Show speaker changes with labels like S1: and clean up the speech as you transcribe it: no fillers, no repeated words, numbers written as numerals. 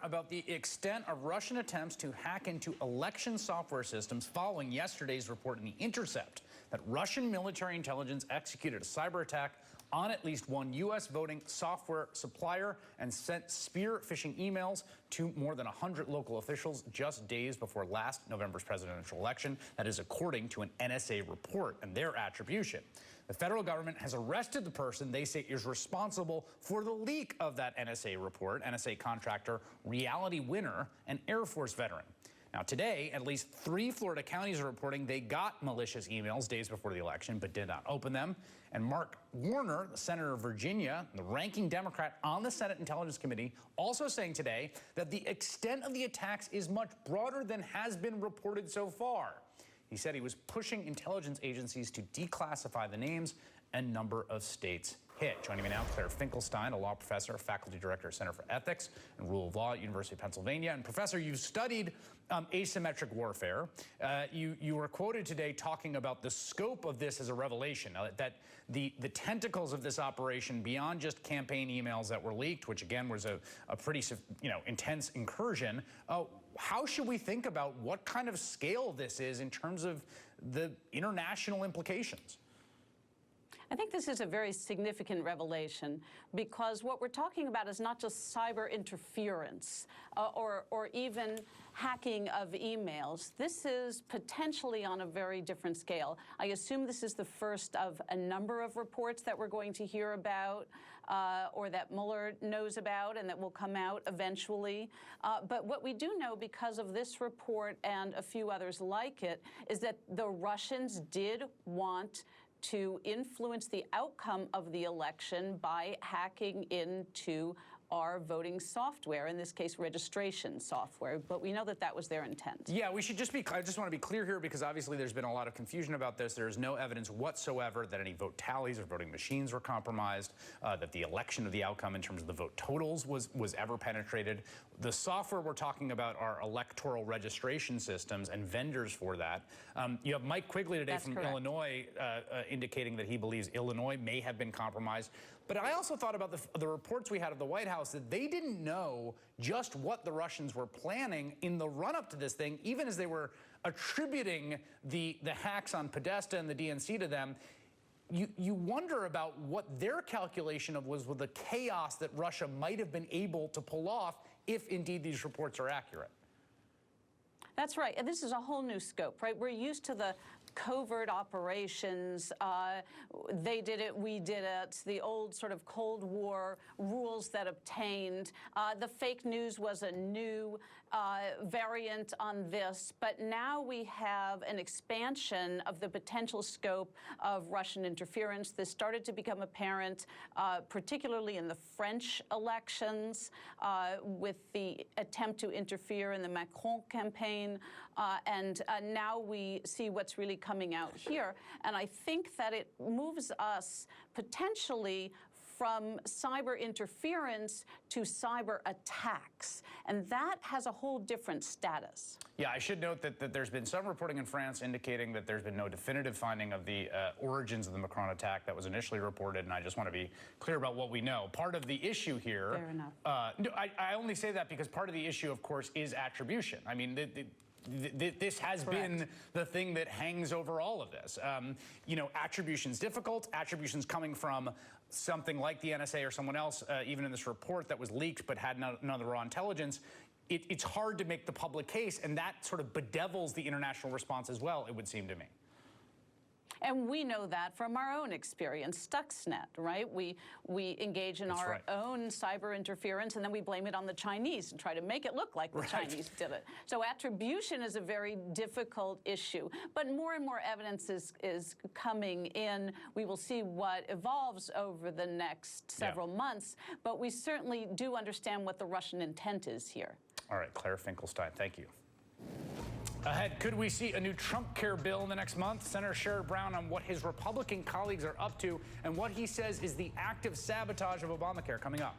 S1: about the extent of Russian attempts to hack into election software systems following yesterday's report in The Intercept that Russian military intelligence executed a cyber attack on at least one U.S. voting software supplier and sent spear phishing emails to more than 100 local officials just days before last November's presidential election. That is according to an NSA report and their attribution. The federal government has arrested the person they say is responsible for the leak of that NSA report, NSA contractor Reality Winner, an Air Force veteran. Now, today, at least 3 Florida counties are reporting they got malicious emails days before the election but did not open them. And Mark Warner, the senator of Virginia, the ranking Democrat on the Senate Intelligence Committee, also saying today that the extent of the attacks is much broader than has been reported so far. He said he was pushing intelligence agencies to declassify the names and number of states hit. Joining me now, Claire Finkelstein, a law professor, faculty director, Center for Ethics and Rule of Law at University of Pennsylvania. And Professor, you've studied asymmetric warfare. You were quoted today talking about the scope of this as a revelation, that the tentacles of this operation beyond just campaign emails that were leaked, which again was a pretty intense incursion. How should we think about what kind of scale this is in terms of the international implications?
S2: I think this is a very significant revelation because what we're talking about is not just cyber interference or even hacking of emails. This is potentially on a very different scale. I assume this is the first of a number of reports that we're going to hear about or that Mueller knows about and that will come out eventually. But what we do know because of this report and a few others like it is that the Russians did want to influence the outcome of the election by hacking into our voting software, in this case, registration software. But we know that that was their intent. Yeah,
S1: we should just be, I just want to be clear here because obviously there's been a lot of confusion about this. There is no evidence whatsoever that any vote tallies or voting machines were compromised, that the election of the outcome in terms of the vote totals was ever penetrated. The software we're talking about are electoral registration systems and vendors for that. You have Mike Quigley today from Illinois indicating that he believes Illinois may have been compromised. But I also thought about the reports we had of the White House that they didn't know just what the Russians were planning in the run-up to this thing, even as they were attributing the hacks on Podesta and the DNC to them. You wonder about what their calculation of was with the chaos that Russia might have been able to pull off if indeed these reports are accurate.
S2: That's right. And this is a whole new scope, right? We're used to the covert operations. They did it, we did it. The old sort of Cold War rules that obtained. The fake news was a new variant on this, but now we have an expansion of the potential scope of Russian interference. This started to become apparent, particularly in the French elections, with the attempt to interfere in the Macron campaign, and now we see what's really coming out here. And I think that it moves us potentially from cyber interference to cyber attacks. And that has a whole different status.
S1: Yeah, I should note that there's been some reporting in France indicating that there's been no definitive finding of the origins of the Macron attack that was initially reported, and I just want to be clear about what we know. Part of the issue here... Fair enough. No, I only say that because part of the issue, of course, is attribution. I mean, this has been the thing that hangs over all of this. Attribution's difficult. Attribution's coming from something like the NSA or someone else, even in this report that was leaked but had none of the raw intelligence. It's hard to make the public case, and that sort of bedevils the international response as well, it would seem to me.
S2: And we know that from our own experience, Stuxnet, right? We engage in our own cyber interference, and then we blame it on the Chinese and try to make it look like the Chinese did it. So attribution is a very difficult issue. But more and more evidence is coming in. We will see what evolves over the next several months. But we certainly do understand what the Russian intent is here.
S1: All right, Claire Finkelstein, thank you. Ahead, could we see a new Trump care bill in the next month? Senator Sherrod Brown on what his Republican colleagues are up to and what he says is the active sabotage of Obamacare coming up.